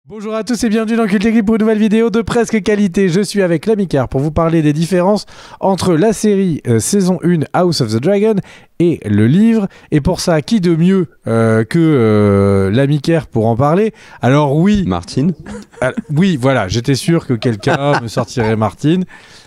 Bonjour à tous et bienvenue dans Cult Écrit pour une nouvelle vidéo de presque qualité. Je suis avec l'Amicard pour vous parler des différences entre la série saison 1 House of the Dragon et le livre. Et pour ça, qui de mieux que l'Amicard pour en parler? Alors oui... Martine. Oui, voilà, j'étais sûr que quelqu'un me sortirait Martine.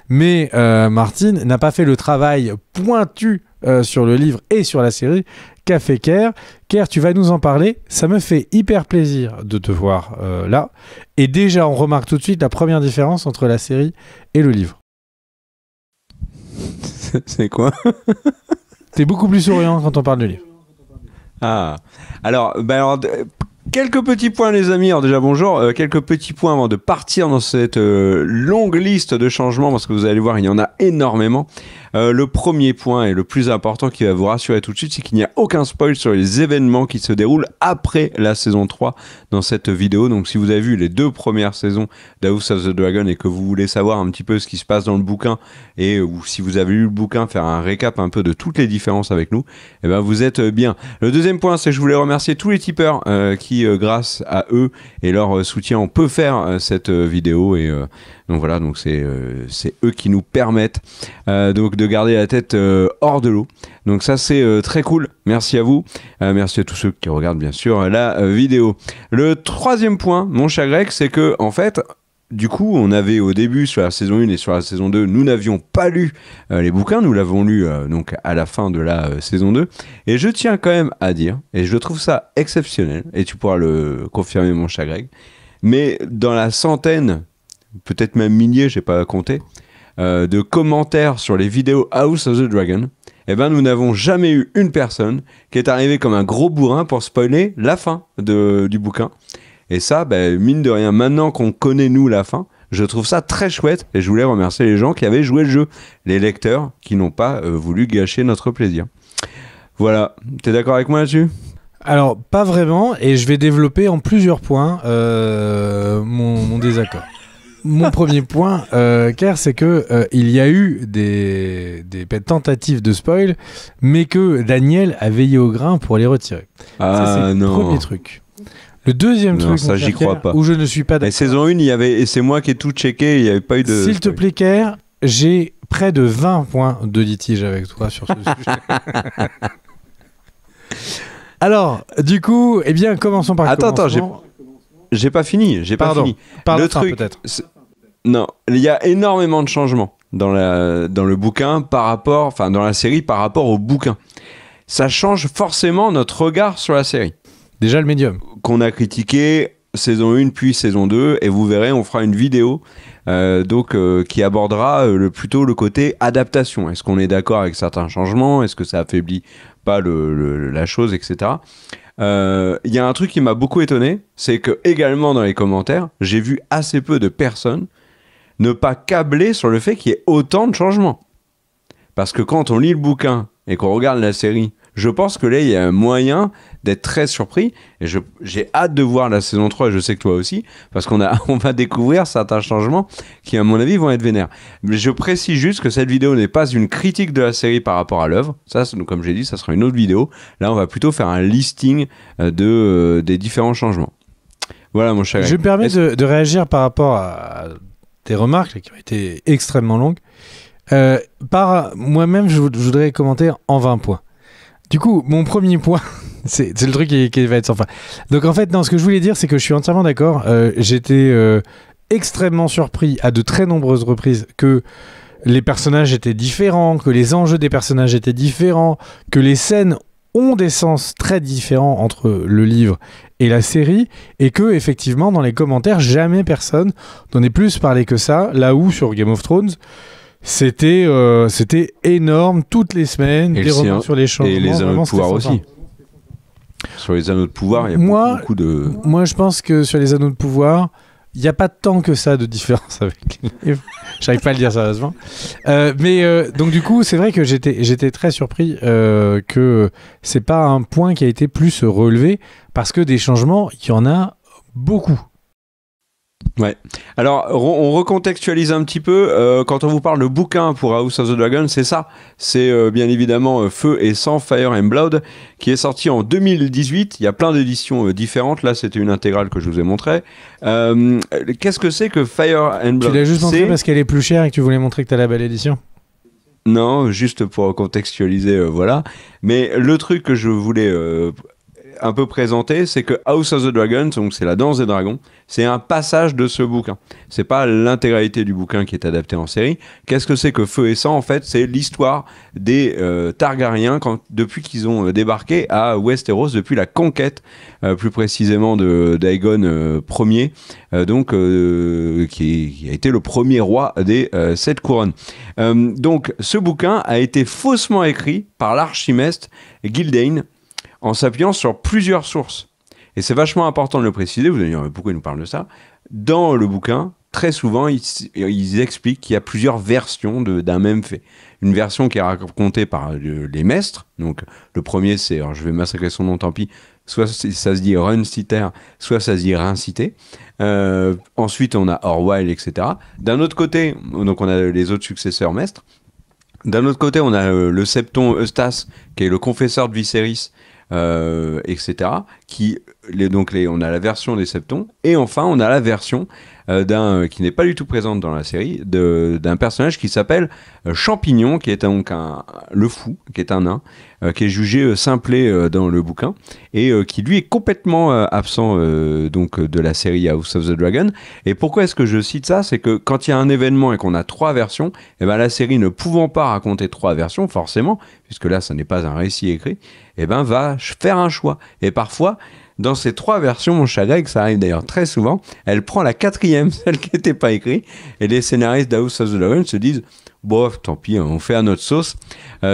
Mais Martine n'a pas fait le travail pointu sur le livre et sur la série qu'a fait Ker. Ker, tu vas nous en parler. Ça me fait hyper plaisir de te voir là. Et déjà, on remarque tout de suite la première différence entre la série et le livre. C'est quoi? T'es beaucoup plus souriant quand on parle de livre. Ah, alors, quelques petits points les amis, alors déjà bonjour, quelques petits points avant de partir dans cette longue liste de changements, parce que vous allez voir, il y en a énormément. Le premier point et le plus important qui va vous rassurer tout de suite, c'est qu'il n'y a aucun spoil sur les événements qui se déroulent après la saison 3 dans cette vidéo. Donc si vous avez vu les deux premières saisons d'House of the Dragon et que vous voulez savoir un petit peu ce qui se passe dans le bouquin, et ou si vous avez lu le bouquin, faire un récap un peu de toutes les différences avec nous, eh ben vous êtes bien. Le deuxième point, c'est que je voulais remercier tous les tipeurs qui, grâce à eux et leur soutien, on peut faire cette vidéo. Et donc voilà, donc c'est eux qui nous permettent donc de garder la tête hors de l'eau. Donc ça c'est très cool. Merci à vous. Merci à tous ceux qui regardent bien sûr la vidéo. Le troisième point, mon cher Greg, c'est que en fait, du coup, on avait au début sur la saison 1 et sur la saison 2, nous n'avions pas lu les bouquins, nous l'avons lu donc à la fin de la saison 2. Et je tiens quand même à dire, et je trouve ça exceptionnel, et tu pourras le confirmer mon cher Greg, mais dans la centaine, peut-être même milliers, j'ai pas compté, de commentaires sur les vidéos House of the Dragon, eh ben nous n'avons jamais eu une personne qui est arrivée comme un gros bourrin pour spoiler la fin du bouquin. Et ça, mine de rien, maintenant qu'on connaît nous la fin, je trouve ça très chouette et je voulais remercier les gens qui avaient joué le jeu, les lecteurs qui n'ont pas voulu gâcher notre plaisir. Voilà, t'es d'accord avec moi là-dessus ? Alors, pas vraiment, et je vais développer en plusieurs points mon désaccord. Mon premier point, Ker, c'est que il y a eu des tentatives de spoil, mais que Daniel a veillé au grain pour les retirer. Ah ça, c'est non. le premier truc. Le deuxième truc, ça, j'y crois pas. où je ne suis pas d'accord. La saison 1, il y avait, et c'est moi qui ai tout checké, il n'y avait pas eu de... S'il te plaît, Ker, j'ai près de 20 points de litige avec toi sur ce sujet. Alors, du coup, eh bien, commençons par Attends, j'ai pas fini. Pardon, le truc, peut-être. Non, il y a énormément de changements dans le bouquin dans la série par rapport au bouquin. Ça change forcément notre regard sur la série. Déjà le médium. Qu'on a critiqué saison 1 puis saison 2, et vous verrez, on fera une vidéo qui abordera plutôt le côté adaptation. Est-ce qu'on est d'accord avec certains changements? Est-ce que ça affaiblit pas la chose, etc. Il y a un truc qui m'a beaucoup étonné, c'est que également dans les commentaires, j'ai vu assez peu de personnes ne pas câbler sur le fait qu'il y ait autant de changements. Parce que quand on lit le bouquin et qu'on regarde la série, je pense que là, il y a un moyen d'être très surpris. Et j'ai hâte de voir la saison 3, et je sais que toi aussi, parce qu'on va découvrir certains changements qui, à mon avis, vont être vénères. Mais je précise juste que cette vidéo n'est pas une critique de la série par rapport à l'œuvre. Ça, comme j'ai dit, ça sera une autre vidéo. Là, on va plutôt faire un listing des différents changements. Voilà, mon cher. Je me permets de réagir par rapport à tes remarques qui ont été extrêmement longues. Par moi-même, je voudrais commenter en 20 points. Du coup, mon premier point, c'est le truc qui va être sans fin. Donc en fait, non, ce que je voulais dire, c'est que je suis entièrement d'accord. J'étais extrêmement surpris à de très nombreuses reprises que les personnages étaient différents, que les enjeux des personnages étaient différents, que les scènes ont des sens très différents entre le livre et la série, et que effectivement, dans les commentaires, jamais personne n'en ait plus parlé que ça, là où sur Game of Thrones, c'était énorme toutes les semaines, des remarques sur les changements. Et les anneaux de pouvoir aussi. Sur les anneaux de pouvoir, il y a beaucoup de... Moi, je pense que sur les anneaux de pouvoir, il n'y a pas tant que ça de différence avec les livres. J'arrive pas à le dire sérieusement. Donc du coup, c'est vrai que j'étais très surpris que c'est pas un point qui a été plus relevé, parce que des changements, il y en a beaucoup. Ouais. Alors, on recontextualise un petit peu. Quand on vous parle de bouquin pour House of the Dragon, c'est ça. C'est bien évidemment Feu et Sang, Fire and Blood, qui est sorti en 2018. Il y a plein d'éditions différentes. Là, c'était une intégrale que je vous ai montrée. Qu'est-ce que c'est que Fire and Blood? Tu l'as juste montré parce qu'elle est plus chère et que tu voulais montrer que tu as la belle édition? Non, juste pour contextualiser, voilà. Mais le truc que je voulais un peu présenté, c'est que House of the Dragon, donc c'est la danse des dragons, c'est un passage de ce bouquin. C'est pas l'intégralité du bouquin qui est adapté en série. Qu'est-ce que c'est que Feu et Sang? En fait, c'est l'histoire des Targaryens depuis qu'ils ont débarqué à Westeros, depuis la conquête, plus précisément de d'Aegon Ier, qui a été le premier roi des 7 couronnes. Donc, ce bouquin a été faussement écrit par l'archimestre Gildain, en s'appuyant sur plusieurs sources. Et c'est vachement important de le préciser, vous allez dire pourquoi il nous parle de ça. Dans le bouquin, très souvent, ils expliquent qu'il y a plusieurs versions d'un même fait. Une version qui est racontée par les maîtres, donc le premier c'est, alors je vais massacrer son nom, tant pis, soit ça se dit Runciter, soit ça se dit Rinciter. Ensuite on a Orwell, etc. D'un autre côté, donc on a les autres successeurs maîtres. D'un autre côté, on a le septon Eustace, qui est le confesseur de Viserys, etc. On a la version des septons, et enfin on a la version qui n'est pas du tout présente dans la série, d'un personnage qui s'appelle Champignon, qui est donc le fou, qui est un nain, qui est jugé simplé dans le bouquin, et qui lui est complètement absent donc de la série House of the Dragon. Et pourquoi est-ce que je cite ça? C'est que quand il y a un événement et qu'on a 3 versions, et ben la série ne pouvant pas raconter 3 versions, forcément, puisque là ça n'est pas un récit écrit, et ben va faire un choix. Et parfois, dans ces 3 versions, mon cher Greg, ça arrive d'ailleurs très souvent, elle prend la 4e, celle qui n'était pas écrite, et les scénaristes d'House of the Dragon se disent bof, tant pis, on fait à notre sauce.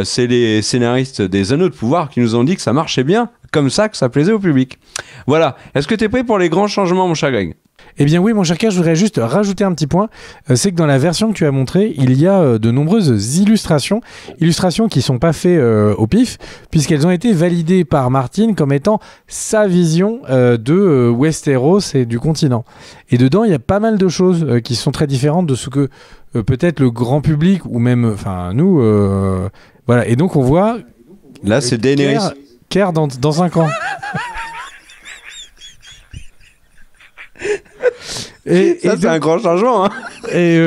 C'est les scénaristes des Anneaux de Pouvoir qui nous ont dit que ça marchait bien, comme ça, que ça plaisait au public. Voilà. Est-ce que tu es prêt pour les grands changements, mon cher Greg? Eh bien oui, mon cher K, je voudrais juste rajouter un petit point. C'est que dans la version que tu as montrée, il y a de nombreuses illustrations qui ne sont pas faites au pif, puisqu'elles ont été validées par Martin comme étant sa vision de Westeros et du continent. Et dedans, il y a pas mal de choses qui sont très différentes de ce que peut-être le grand public, ou même nous... voilà. Et donc on voit... Là, c'est Daenerys. Kerr dans un camp. Et ça, c'est un grand changement. Hein. Et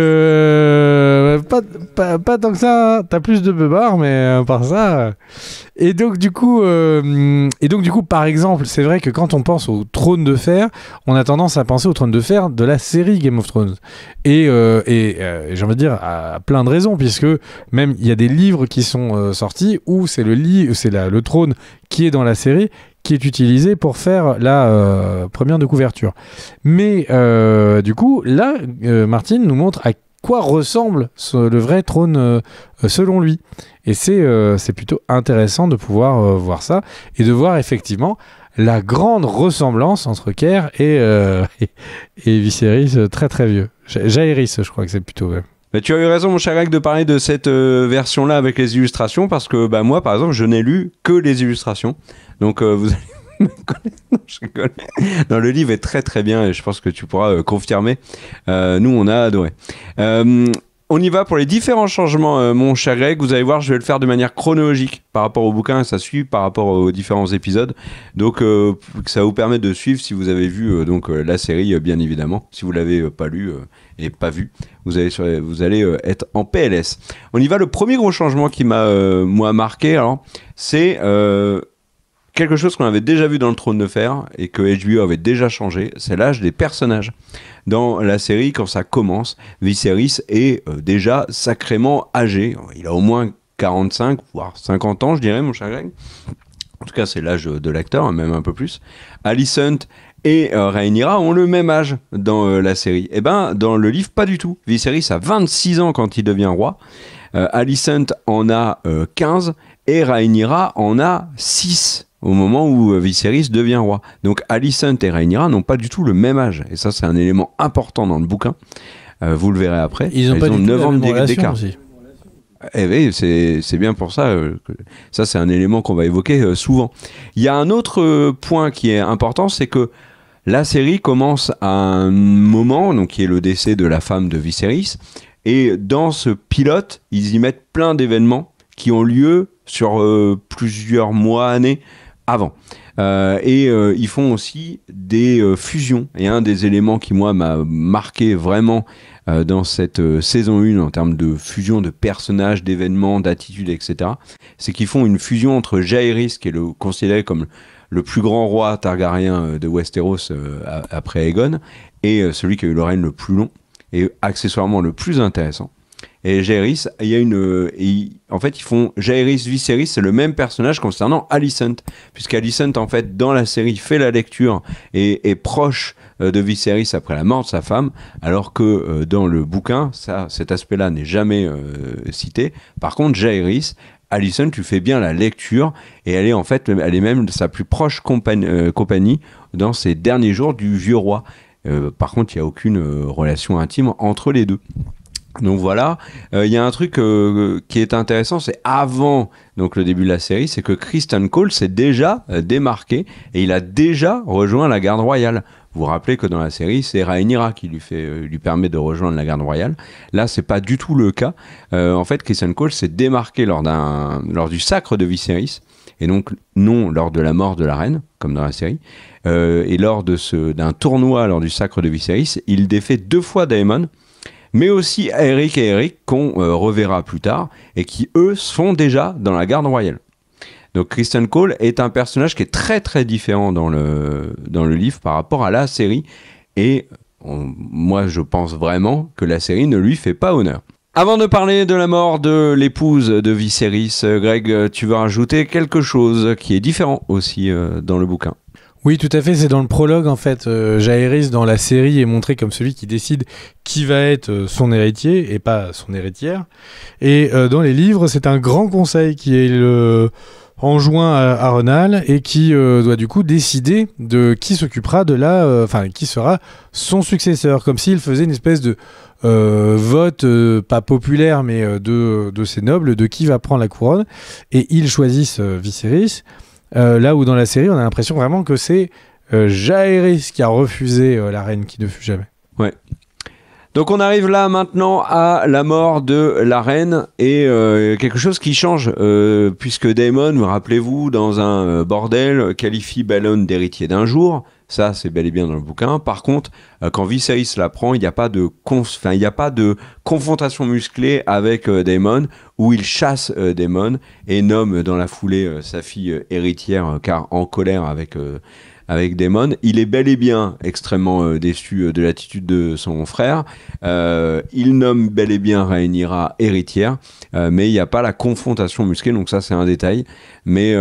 pas tant que ça. Hein. T'as plus de beubars, mais par ça. Et donc du coup, par exemple, c'est vrai que quand on pense au Trône de Fer, on a tendance à penser au Trône de Fer de la série Game of Thrones. Et j'ai envie de dire à plein de raisons, puisque même il y a des livres qui sont sortis où c'est le trône qui est dans la série, qui est utilisé pour faire la première de couverture. Mais du coup, là, Martin nous montre à quoi ressemble le vrai trône selon lui. Et c'est plutôt intéressant de pouvoir voir ça et de voir effectivement la grande ressemblance entre Kerr et Viserys très très vieux. Jaehaerys, je crois que c'est plutôt... Ouais. Mais tu as eu raison, mon cher Greg, de parler de cette version-là avec les illustrations, parce que moi, par exemple, je n'ai lu que les illustrations. Donc, vous allez me connaître. Non, je rigole. Non, le livre est très très bien et je pense que tu pourras confirmer. Nous, on a adoré. On y va pour les différents changements, mon cher Greg. Vous allez voir, je vais le faire de manière chronologique par rapport au bouquin, ça suit par rapport aux différents épisodes. Donc, ça vous permet de suivre si vous avez vu la série, bien évidemment. Si vous l'avez pas lu et pas vu, vous allez être en PLS. On y va. Le premier gros changement qui m'a moi marqué, alors, c'est quelque chose qu'on avait déjà vu dans le Trône de Fer et que HBO avait déjà changé, c'est l'âge des personnages. Dans la série, quand ça commence, Viserys est déjà sacrément âgé. Il a au moins 45, voire 50 ans, je dirais, mon cher Greg. En tout cas, c'est l'âge de l'acteur, même un peu plus. Alicent et Rhaenyra ont le même âge dans la série. Eh ben, dans le livre, pas du tout. Viserys a 26 ans quand il devient roi. Alicent en a 15 et Rhaenyra en a 6 au moment où Viserys devient roi. Donc Alicent et Rhaenyra n'ont pas du tout le même âge. Et ça, c'est un élément important dans le bouquin. Vous le verrez après. Ils ont 9 ans d'écart. Eh oui, c'est bien pour ça. Ça, c'est un élément qu'on va évoquer souvent. Il y a un autre point qui est important, c'est que La série commence à un moment, donc qui est le décès de la femme de Viserys, et dans ce pilote, ils y mettent plein d'événements qui ont lieu sur plusieurs mois, années avant. Ils font aussi des fusions. Et un des éléments qui, moi, m'a marqué vraiment dans cette saison 1 en termes de fusion de personnages, d'événements, d'attitudes, etc., c'est qu'ils font une fusion entre Jaehaerys, qui est considéré comme le plus grand roi targaryen de Westeros après Aegon, et celui qui a eu le règne le plus long, et accessoirement le plus intéressant. Et Jaehaerys, en fait, ils font Jaehaerys Viserys, c'est le même personnage concernant Alicent, puisqu'Alicent, en fait, dans la série, fait la lecture et est proche de Viserys après la mort de sa femme, alors que dans le bouquin, cet aspect-là n'est jamais cité. Par contre, Jaehaerys, Alicent lui fait bien la lecture, et elle est même sa plus proche compagnie dans ces derniers jours du vieux roi. Par contre, il n'y a aucune relation intime entre les deux. Donc voilà, y a un truc qui est intéressant, c'est avant donc le début de la série, c'est que Criston Cole s'est déjà démarqué et il a déjà rejoint la garde royale. Vous vous rappelez que dans la série, c'est Rhaenyra qui lui permet de rejoindre la garde royale. Là, c'est pas du tout le cas. En fait, Criston Cole s'est démarqué lors du sacre de Viserys, et donc non lors de la mort de la reine, comme dans la série. Et lors d'un tournoi lors du sacre de Viserys, il défait 2 fois Daemon, mais aussi Aeric et Eric, qu'on reverra plus tard, et qui, eux, sont déjà dans la garde royale. Donc Criston Cole est un personnage qui est très très différent dans le livre par rapport à la série, et moi je pense vraiment que la série ne lui fait pas honneur. Avant de parler de la mort de l'épouse de Viserys, Greg, tu veux rajouter quelque chose qui est différent aussi dans le bouquin? Oui, tout à fait, c'est dans le prologue en fait. Jaehaerys dans la série est montré comme celui qui décide qui va être son héritier et pas son héritière. Et dans les livres, c'est un grand conseil qui est enjoint à Renal et qui doit du coup décider de qui s'occupera qui sera son successeur, comme s'il faisait une espèce de vote pas populaire mais de ses nobles, de qui va prendre la couronne, et ils choisissent Viserys. Là où dans la série, on a l'impression vraiment que c'est Jaehaerys qui a refusé la reine qui ne fut jamais. Ouais. Donc on arrive là maintenant à la mort de la reine et quelque chose qui change puisque Daemon, vous rappelez-vous, dans un bordel, qualifie Balon d'héritier d'un jour. Ça, c'est bel et bien dans le bouquin. Par contre, quand Viserys l'apprend, il n'y a pas de confrontation musclée avec Daemon, où il chasse Daemon et nomme dans la foulée sa fille héritière, car en colère avec Daemon. Il est bel et bien extrêmement déçu de l'attitude de son frère. Il nomme bel et bien Rhaenyra héritière, mais il n'y a pas la confrontation musclée, donc ça c'est un détail. Mais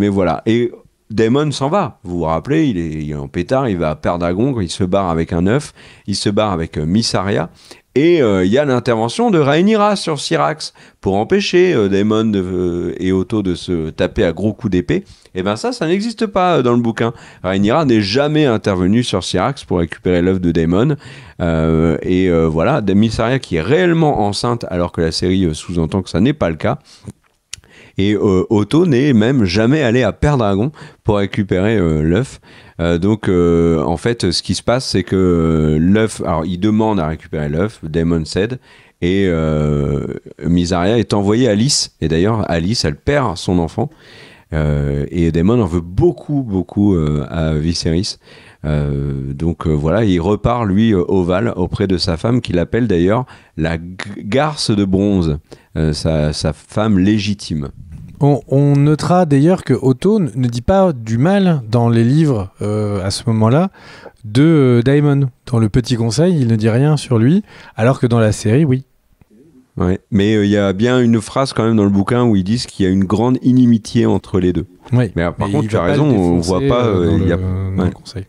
voilà. Et Daemon s'en va, vous vous rappelez, il est en pétard, il va à Pendragon, il se barre avec un œuf, il se barre avec Mysaria, et il y a l'intervention de Rhaenyra sur Syrax pour empêcher Daemon et Otto de se taper à gros coups d'épée. Et bien ça n'existe pas dans le bouquin. Rhaenyra n'est jamais intervenue sur Syrax pour récupérer l'œuf de Daemon, voilà, Mysaria qui est réellement enceinte alors que la série sous-entend que ça n'est pas le cas. Et Otto n'est même jamais allé à Pendragon pour récupérer l'œuf. Donc en fait, ce qui se passe, c'est que l'œuf, alors il demande à récupérer l'œuf, Daemon cède, et Mysaria est envoyée à Lys. Et d'ailleurs, Lys, elle perd son enfant. Et Daemon en veut beaucoup à Viserys. Donc voilà, il repart lui au Val auprès de sa femme qu'il appelle d'ailleurs la garce de bronze, sa femme légitime. On notera d'ailleurs que Otto ne dit pas du mal dans les livres à ce moment-là de Daemon. Dans le Petit Conseil, il ne dit rien sur lui, alors que dans la série, oui. Ouais, mais il y a bien une phrase quand même dans le bouquin où ils disent qu'il y a une grande inimitié entre les deux. Oui, mais par contre, tu as raison, on voit pas. Dans le Conseil.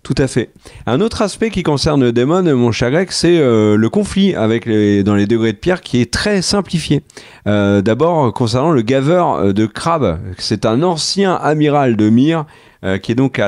Tout à fait. Un autre aspect qui concerne Daemon, mon cher Greg, c'est le conflit dans les degrés de pierre qui est très simplifié. D'abord, concernant le gaveur de Crabbe, c'est un ancien amiral de Myr qui est donc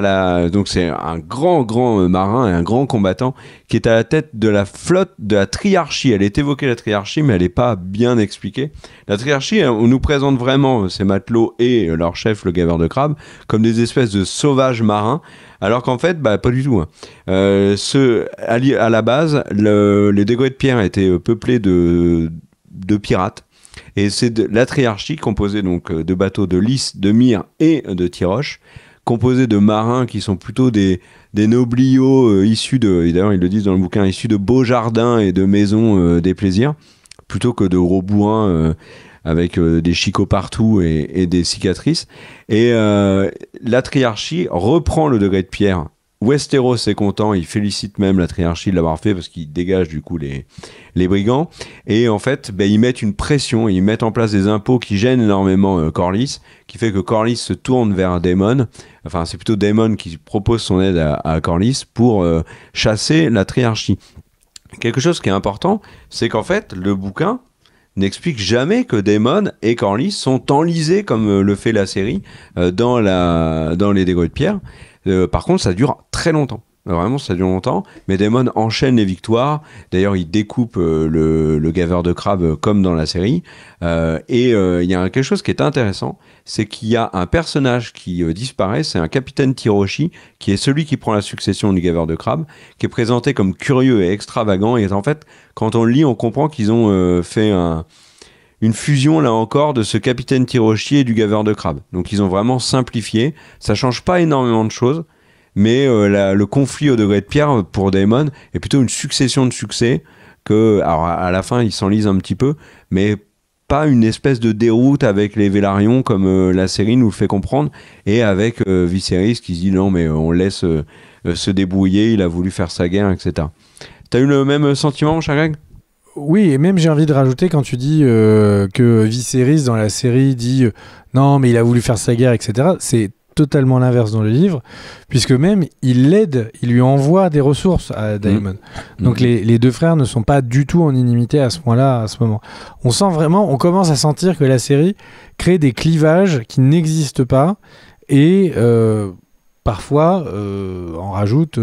donc c'est un grand marin et un grand combattant qui est à la tête de la flotte de la triarchie. Elle est évoquée, la triarchie, mais elle n'est pas bien expliquée. La triarchie, on nous présente vraiment ces matelots et leur chef, le gaveur de crabe, comme des espèces de sauvages marins, alors qu'en fait, pas du tout. À la base, les dégots de pierre étaient peuplés de pirates. Et c'est la triarchie, composée donc de bateaux de Lys, de Myre et de Tiroche, composée de marins qui sont plutôt des nobliaux issus de, et d'ailleurs ils le disent dans le bouquin, issus de beaux jardins et de maisons des plaisirs, plutôt que de gros bourrins avec des chicots partout et des cicatrices. Et la triarchie reprend le degré de pierre. Westeros est content, il félicite même la triarchie de l'avoir fait parce qu'il dégage du coup les brigands. Et en fait, ils mettent une pression, ils mettent en place des impôts qui gênent énormément Corlys, qui fait que Corlys se tourne vers Daemon. Enfin, c'est plutôt Daemon qui propose son aide à Corlys pour chasser la triarchie. Quelque chose qui est important, c'est qu'en fait, le bouquin n'explique jamais que Daemon et Corlys sont enlisés comme le fait la série dans les dégots de pierre. Par contre, ça dure très longtemps. Vraiment, ça dure longtemps. Mais Daemon enchaîne les victoires. D'ailleurs, il découpe le gaveur de crabe comme dans la série. Et il y a quelque chose qui est intéressant, c'est qu'il y a un personnage qui disparaît. C'est un capitaine Tiroshi, qui est celui qui prend la succession du gaveur de crabe, qui est présenté comme curieux et extravagant. Et en fait, quand on le lit, on comprend qu'ils ont fait une fusion, là encore, de ce capitaine Tiroshi et du gaveur de crabe. Donc ils ont vraiment simplifié. Ça change pas énormément de choses, mais le conflit au degré de pierre pour Daemon est plutôt une succession de succès que, alors à la fin, il s'enlise un petit peu, mais pas une espèce de déroute avec les Vélarions comme la série nous le fait comprendre, et avec Viserys qui se dit non mais on laisse se débrouiller, il a voulu faire sa guerre, etc. T'as eu le même sentiment, mon cher Greg ? Oui, et même j'ai envie de rajouter quand tu dis que Viserys dans la série dit non mais il a voulu faire sa guerre, etc. C'est totalement l'inverse dans le livre, puisque même il l'aide, il lui envoie des ressources à Daemon. Donc les deux frères ne sont pas du tout en inimité à ce point-là, à ce moment. On sent vraiment, on commence à sentir que la série crée des clivages qui n'existent pas et parfois en rajoute.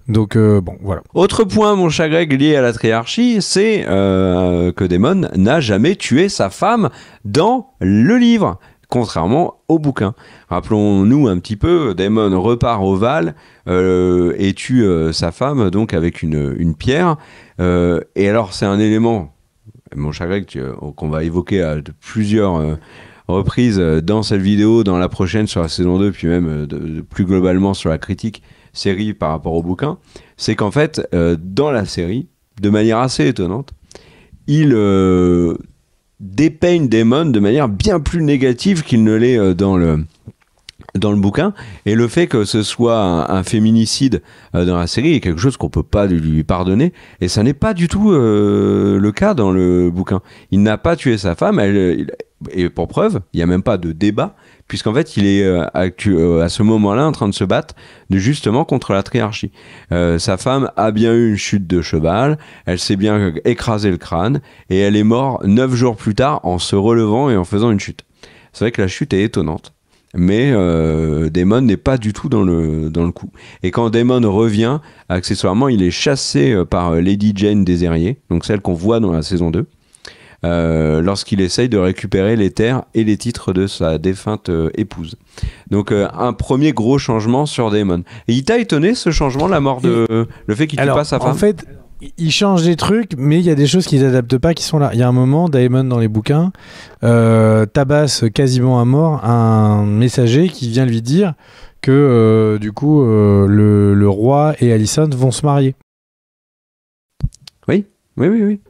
Donc bon, voilà. Autre point, mon cher Greg, lié à la triarchie, c'est que Daemon n'a jamais tué sa femme dans le livre, contrairement au bouquin. Rappelons-nous un petit peu, Daemon repart au Val et tue sa femme donc avec une pierre. Et alors c'est un élément, mon cher Greg, qu'on va évoquer à plusieurs reprises dans cette vidéo, dans la prochaine sur la saison 2, puis même plus globalement sur la critique série par rapport au bouquin, c'est qu'en fait, dans la série, de manière assez étonnante, il dépeigne Daemon de manière bien plus négative qu'il ne l'est dans le bouquin, et le fait que ce soit un féminicide dans la série est quelque chose qu'on peut pas lui pardonner, et ça n'est pas du tout le cas dans le bouquin. Il n'a pas tué sa femme, et pour preuve, il n'y a même pas de débat, puisqu'en fait il est à ce moment-là en train de se battre justement contre la triarchie. Sa femme a bien eu une chute de cheval, elle s'est bien écrasé le crâne, et elle est morte 9 jours plus tard en se relevant et en faisant une chute. C'est vrai que la chute est étonnante. Mais Daemon n'est pas du tout dans le coup. Et quand Daemon revient, accessoirement, il est chassé par Lady Jane Déserier, donc celle qu'on voit dans la saison 2, lorsqu'il essaye de récupérer les terres et les titres de sa défunte épouse. Donc un premier gros changement sur Daemon. Et il t'a étonné ce changement, la mort de... le fait qu'il tue pas sa femme ? En fait, il change des trucs, mais il y a des choses qui n'adaptent pas, qui sont là. Il y a un moment, Daemon dans les bouquins tabasse quasiment à mort un messager qui vient lui dire que du coup le roi et Alicent vont se marier. Oui.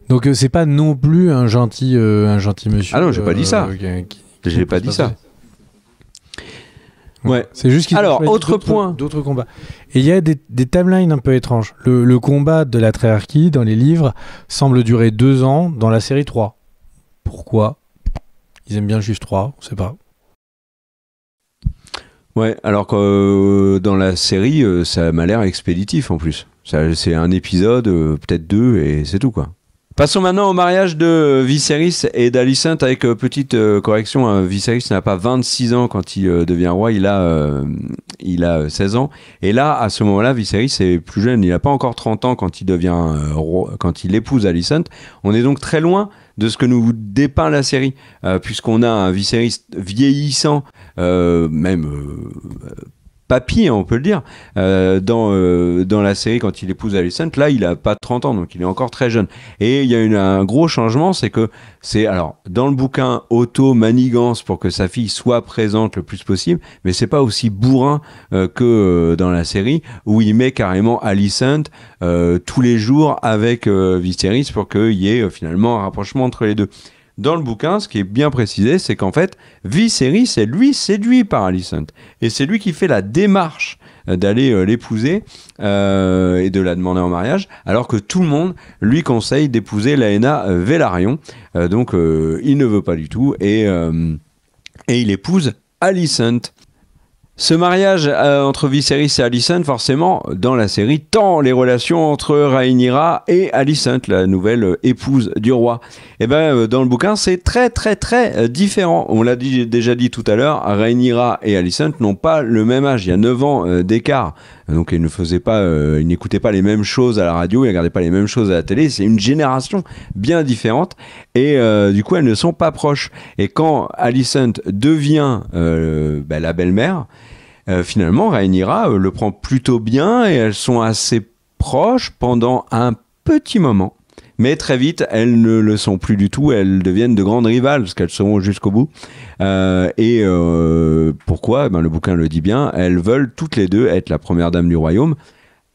Donc c'est pas non plus un gentil monsieur. Ah non, j'ai pas dit ça. J'ai pas dit ça. Ouais. C'est juste qu'il alors autre point, d'autres combats. Et il y a des timelines un peu étranges. Le combat de la triarchie dans les livres semble durer 2 ans, dans la série 3. Pourquoi ? Ils aiment bien le chiffre 3, on sait pas. Ouais, alors que dans la série, ça m'a l'air expéditif en plus. C'est un épisode, peut-être 2, et c'est tout quoi. Passons maintenant au mariage de Viserys et d'Alicent avec petite correction. Viserys n'a pas 26 ans quand il devient roi, il a 16 ans. Et là, à ce moment-là, Viserys est plus jeune, il n'a pas encore 30 ans quand il devient roi, quand il épouse Alicent. On est donc très loin de ce que nous dépeint la série, puisqu'on a un Viserys vieillissant, papy, on peut le dire, dans la série quand il épouse Alicent. Là, il a pas 30 ans, donc il est encore très jeune. Et il y a un gros changement, c'est que alors dans le bouquin, Otto manigance pour que sa fille soit présente le plus possible, mais c'est pas aussi bourrin que dans la série où il met carrément Alicent tous les jours avec Viserys pour qu'il y ait finalement un rapprochement entre les deux. Dans le bouquin, ce qui est bien précisé, c'est qu'en fait, Viserys est lui séduit par Alicent. Et c'est lui qui fait la démarche d'aller l'épouser et de la demander en mariage, alors que tout le monde lui conseille d'épouser Laena Velaryon. Donc, il ne veut pas du tout et il épouse Alicent. Ce mariage entre Viserys et Alicent, forcément, dans la série, tend les relations entre Rhaenyra et Alicent, la nouvelle épouse du roi. Et dans le bouquin, c'est très très très différent. On l'a déjà dit tout à l'heure, Rhaenyra et Alicent n'ont pas le même âge. Il y a 9 ans d'écart. Donc ils n'écoutaient pas les mêmes choses à la radio, ils ne regardaient pas les mêmes choses à la télé. C'est une génération bien différente. Et du coup, elles ne sont pas proches. Et quand Alicent devient la belle-mère, finalement, Rhaenyra le prend plutôt bien et elles sont assez proches pendant un petit moment. Mais très vite, elles ne le sont plus du tout. Elles deviennent de grandes rivales parce qu'elles seront jusqu'au bout. Pourquoi ? Le bouquin le dit bien. Elles veulent toutes les deux être la première dame du royaume.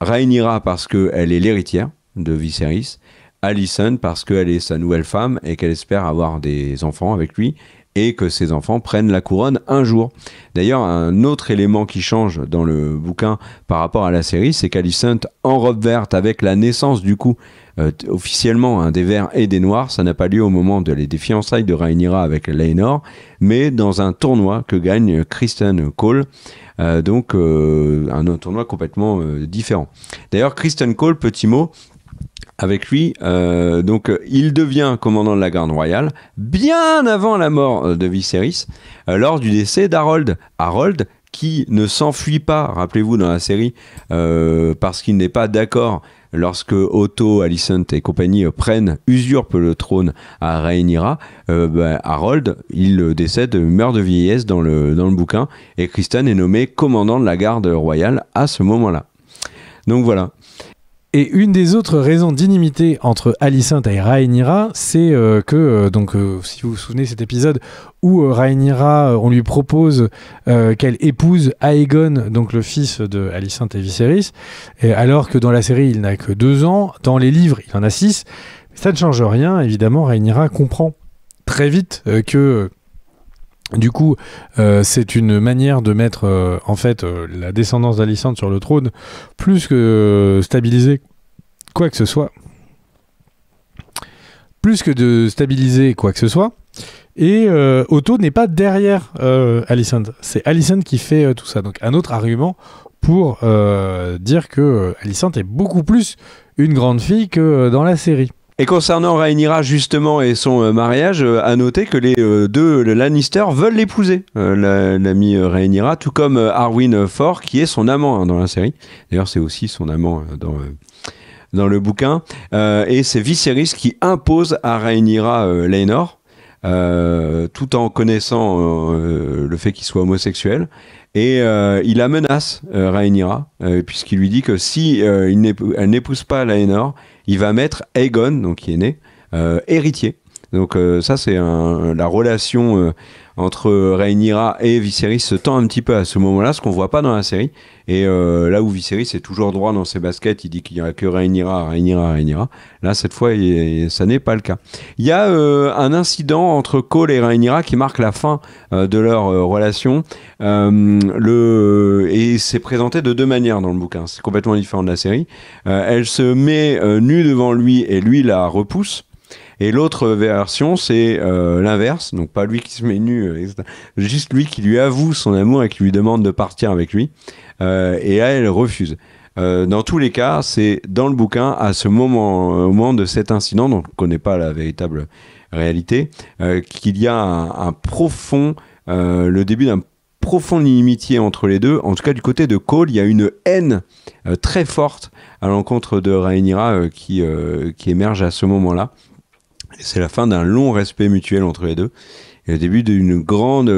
Rhaenyra parce qu'elle est l'héritière de Viserys. Alicent parce qu'elle est sa nouvelle femme et qu'elle espère avoir des enfants avec lui et que ses enfants prennent la couronne un jour. D'ailleurs, un autre élément qui change dans le bouquin par rapport à la série, c'est qu'Alicent, en robe verte, avec la naissance du coup, officiellement des verts et des noirs, ça n'a pas lieu au moment des fiançailles de Rhaenyra avec Laenor, mais dans un tournoi que gagne Criston Cole, un tournoi complètement différent. D'ailleurs, Criston Cole, petit mot, avec lui, il devient commandant de la garde royale bien avant la mort de Viserys, lors du décès d'Harold. Harold, qui ne s'enfuit pas, rappelez-vous dans la série, parce qu'il n'est pas d'accord lorsque Otto, Alicent et compagnie usurpent le trône à Rhaenyra. Harold, il décède, meurt de vieillesse dans le bouquin, et Criston est nommé commandant de la garde royale à ce moment-là. Donc voilà. Et une des autres raisons d'inimité entre Alicent et Rhaenyra, c'est si vous vous souvenez de cet épisode où Rhaenyra, on lui propose qu'elle épouse Aegon, donc le fils de Alicent et Viserys, alors que dans la série il n'a que 2 ans, dans les livres il en a 6. Ça ne change rien, évidemment. Rhaenyra comprend très vite que du coup, c'est une manière de mettre la descendance d'Alicent sur le trône, plus que stabiliser quoi que ce soit. Plus que de stabiliser quoi que ce soit. Et Otto n'est pas derrière Alicent. C'est Alicent qui fait tout ça. Donc un autre argument pour dire que Alicent est beaucoup plus une grande fille que dans la série. Et concernant Rhaenyra justement et son mariage, à noter que les deux Lannister veulent l'épouser, l'ami Rhaenyra, tout comme Arwyn Forr qui est son amant dans la série. D'ailleurs, c'est aussi son amant dans le bouquin. Et c'est Viserys qui impose à Rhaenyra Laenor, tout en connaissant le fait qu'il soit homosexuel. Et il la menace, Rhaenyra, puisqu'il lui dit que si elle n'épouse pas Laenor, il va mettre Aegon, donc qui est né, héritier. Donc ça, c'est la relation entre Rhaenyra et Viserys se tend un petit peu à ce moment-là, ce qu'on voit pas dans la série. Et là où Viserys est toujours droit dans ses baskets, il dit qu'il n'y a que Rhaenyra. Là, cette fois, ça n'est pas le cas. Il y a un incident entre Cole et Rhaenyra qui marque la fin de leur relation. Et c'est présenté de 2 manières dans le bouquin. C'est complètement différent de la série. Elle se met nue devant lui et lui la repousse. Et l'autre version, c'est l'inverse. Donc pas lui qui se met nu, juste lui qui lui avoue son amour et qui lui demande de partir avec lui. Et elle refuse. Dans tous les cas, c'est dans le bouquin, à ce moment, au moment de cet incident, dont on ne connaît pas la véritable réalité, qu'il y a le début d'un profonde inimitié entre les deux. En tout cas, du côté de Cole, il y a une haine très forte à l'encontre de Rhaenyra qui émerge à ce moment-là. Et c'est la fin d'un long respect mutuel entre les deux. Et le début d'une grande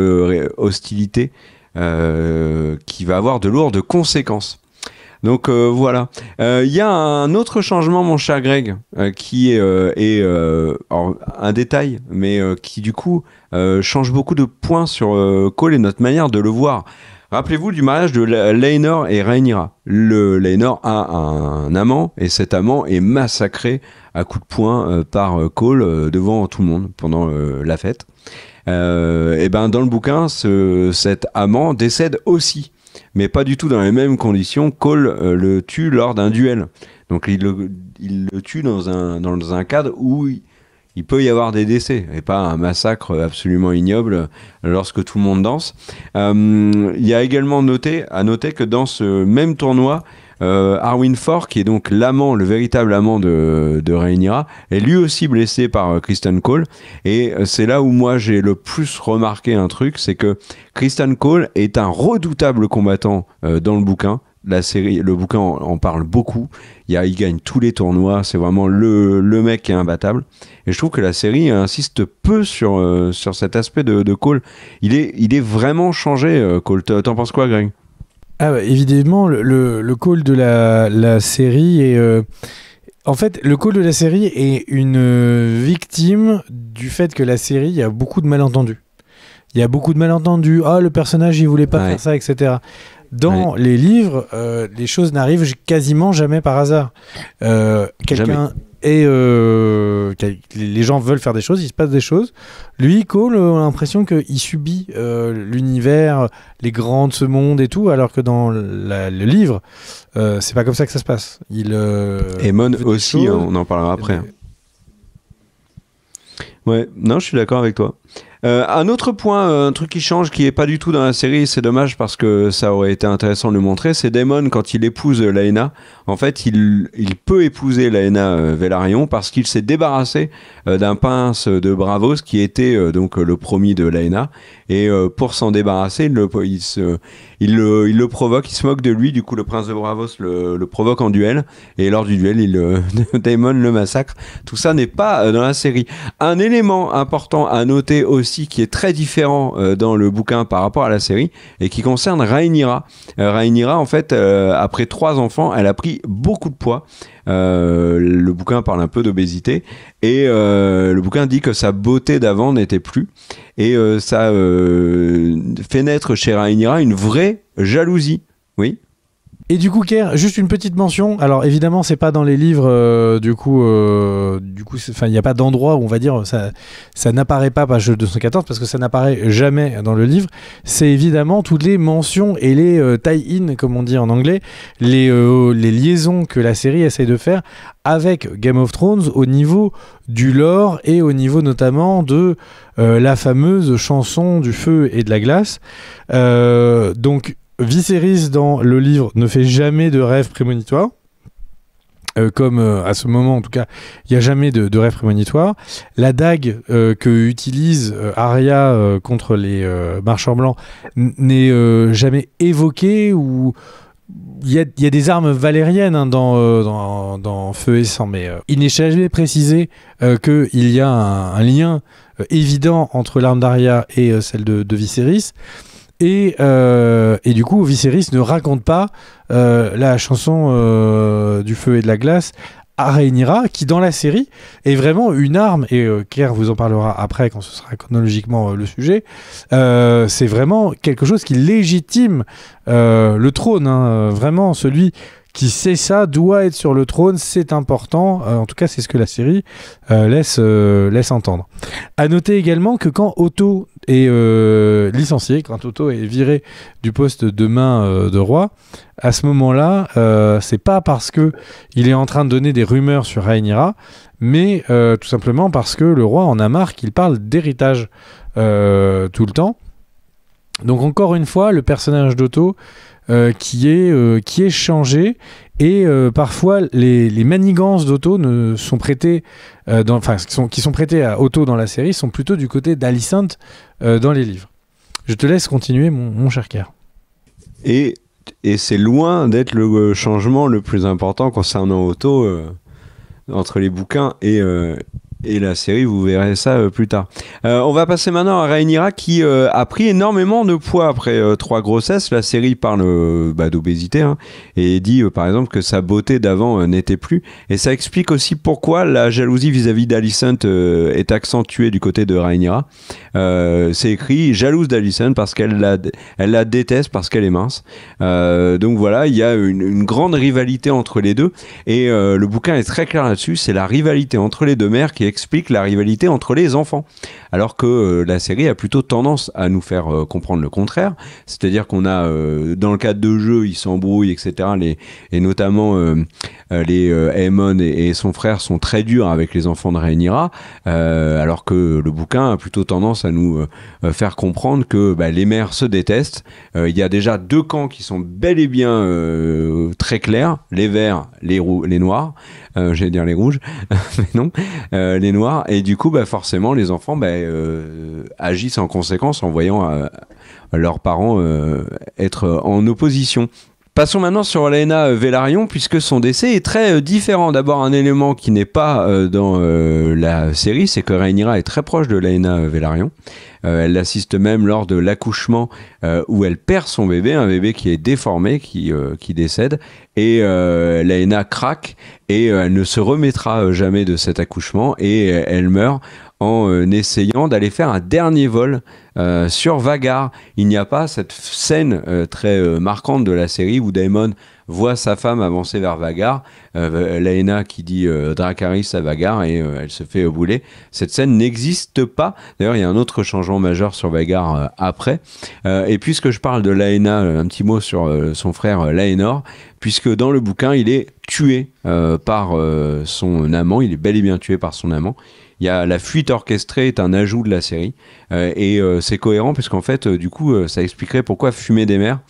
hostilité qui va avoir de lourdes conséquences. Donc voilà. Il y a un autre changement, mon cher Greg, qui est un détail, mais qui du coup change beaucoup de points sur Cole et notre manière de le voir. Rappelez-vous du mariage de Laenor et Rhaenyra. Laenor a un amant, et cet amant est massacré à coups de poing par Cole devant tout le monde pendant la fête. Et ben dans le bouquin, cet amant décède aussi, mais pas du tout dans les mêmes conditions. Cole le tue lors d'un duel. Donc il le tue dans un cadre où il peut y avoir des décès, et pas un massacre absolument ignoble lorsque tout le monde danse. Il y a également à noter que dans ce même tournoi, Harwin Ford, qui est donc le véritable amant de Rhaenyra, est lui aussi blessé par Criston Cole. Et c'est là où moi j'ai le plus remarqué un truc, c'est que Criston Cole est un redoutable combattant dans le bouquin. Le bouquin en parle beaucoup. Il gagne tous les tournois. C'est vraiment le mec qui est imbattable. Et je trouve que la série insiste peu sur cet aspect de Cole. Il est vraiment changé, Cole. T'en penses quoi, Greg ? Ah bah, évidemment, le Cole de la série est... En fait, le Cole de la série est une victime du fait que la série, il y a beaucoup de malentendus. Il y a beaucoup de malentendus. Ah, le personnage, il voulait pas faire ça, etc. Dans les livres, les choses n'arrivent quasiment jamais par hasard. Quelqu'un et les gens veulent faire des choses, il se passe des choses. Lui, Cole, on a l'impression qu'il subit l'univers, les grands de ce monde et tout, alors que dans le livre, c'est pas comme ça que ça se passe. Aemon aussi, on en parlera après. Ouais, non, je suis d'accord avec toi. Un autre point, un truc qui change, qui est pas du tout dans la série, c'est dommage parce que ça aurait été intéressant de le montrer, c'est Daemon quand il épouse Laena. En fait, il peut épouser Laena Velaryon parce qu'il s'est débarrassé d'un prince de Braavos qui était donc le promis de Laena. Et pour s'en débarrasser, il le provoque, il se moque de lui. Du coup, le prince de Braavos le provoque en duel. Et lors du duel, Daemon le massacre. Tout ça n'est pas dans la série. Un élément important à noter aussi, qui est très différent dans le bouquin par rapport à la série, et qui concerne Rhaenyra. Rhaenyra, en fait, après 3 enfants, elle a pris beaucoup de poids. Le bouquin parle un peu d'obésité, et le bouquin dit que sa beauté d'avant n'était plus, et ça fait naître chez Rhaenyra une vraie jalousie. Oui. Et du coup, Ker, juste une petite mention. Alors évidemment, c'est pas dans les livres. Du coup, il n'y a pas d'endroit où on va dire ça n'apparaît pas page 214 parce que ça n'apparaît jamais dans le livre. C'est évidemment toutes les mentions et les tie-in, comme on dit en anglais, les liaisons que la série essaie de faire avec Game of Thrones au niveau du lore et au niveau notamment de la fameuse chanson du feu et de la glace. Donc Viserys dans le livre ne fait jamais de rêve prémonitoire, comme à ce moment en tout cas il n'y a jamais de rêve prémonitoire. La dague que utilise Arya contre les marchands blancs n'est jamais évoquée, ou il y a des armes valériennes dans Feu et Sang, mais il n'est jamais précisé qu'il y a un lien évident entre l'arme d'Arya et celle de Viserys. Et du coup, Viserys ne raconte pas la chanson du feu et de la glace à Rhaenyra, qui dans la série est vraiment une arme, et Claire vous en parlera après quand ce sera chronologiquement le sujet. C'est vraiment quelque chose qui légitime le trône, hein, vraiment celui qui sait ça doit être sur le trône, c'est important. En tout cas, c'est ce que la série laisse entendre. À noter également que quand Otto est licencié, quand Otto est viré du poste de main de roi, à ce moment-là, c'est pas parce que il est en train de donner des rumeurs sur Rhaenyra, mais tout simplement parce que le roi en a marre qu'il parle d'héritage tout le temps. Donc encore une fois, le personnage d'Otto qui est changé. Et parfois, les manigances d'Otto ne sont prêtées, qui sont prêtées à Otto dans la série, sont plutôt du côté d'Alicent dans les livres. Je te laisse continuer, mon cher Kerr. Et c'est loin d'être le changement le plus important concernant Otto entre les bouquins et la série, vous verrez ça plus tard. On va passer maintenant à Rhaenyra qui a pris énormément de poids après 3 grossesses. La série parle d'obésité et dit par exemple que sa beauté d'avant n'était plus. Et ça explique aussi pourquoi la jalousie vis-à-vis d'Alicent est accentuée du côté de Rhaenyra. C'est écrit jalouse d'Alicent parce qu'elle la déteste parce qu'elle est mince. Donc voilà, il y a une grande rivalité entre les deux. Et le bouquin est très clair là-dessus. C'est la rivalité entre les deux mères qui explique la rivalité entre les enfants. Alors que la série a plutôt tendance à nous faire comprendre le contraire. C'est-à-dire qu'on a, dans le cadre de jeu, ils s'embrouillent, etc. Et notamment, Aemon et son frère sont très durs avec les enfants de Rhaenyra, alors que le bouquin a plutôt tendance à nous faire comprendre que les mères se détestent. Il y a déjà 2 camps qui sont bel et bien très clairs, les verts, les noirs. J'allais dire les rouges, mais non, les noirs. Et du coup, forcément, les enfants agissent en conséquence en voyant leurs parents être en opposition. Passons maintenant sur Laena Velaryon, puisque son décès est très différent. D'abord, un élément qui n'est pas dans la série, c'est que Rhaenyra est très proche de Laena Velaryon. Elle l'assiste même lors de l'accouchement où elle perd son bébé, un bébé qui est déformé, qui décède. Et Laena craque et elle ne se remettra jamais de cet accouchement et elle meurt en essayant d'aller faire un dernier vol sur Vhagar. Il n'y a pas cette scène très marquante de la série où Daemon voit sa femme avancer vers Vhagar, Laena qui dit Dracarys à Vhagar et elle se fait bouler. Cette scène n'existe pas. D'ailleurs, il y a un autre changement majeur sur Vhagar après. Et puisque je parle de Laena, un petit mot sur son frère Laenor, puisque dans le bouquin, il est tué par son amant. Il est bel et bien tué par son amant. Il y a la fuite orchestrée est un ajout de la série et c'est cohérent puisqu'en fait du coup ça expliquerait pourquoi Fumée des mers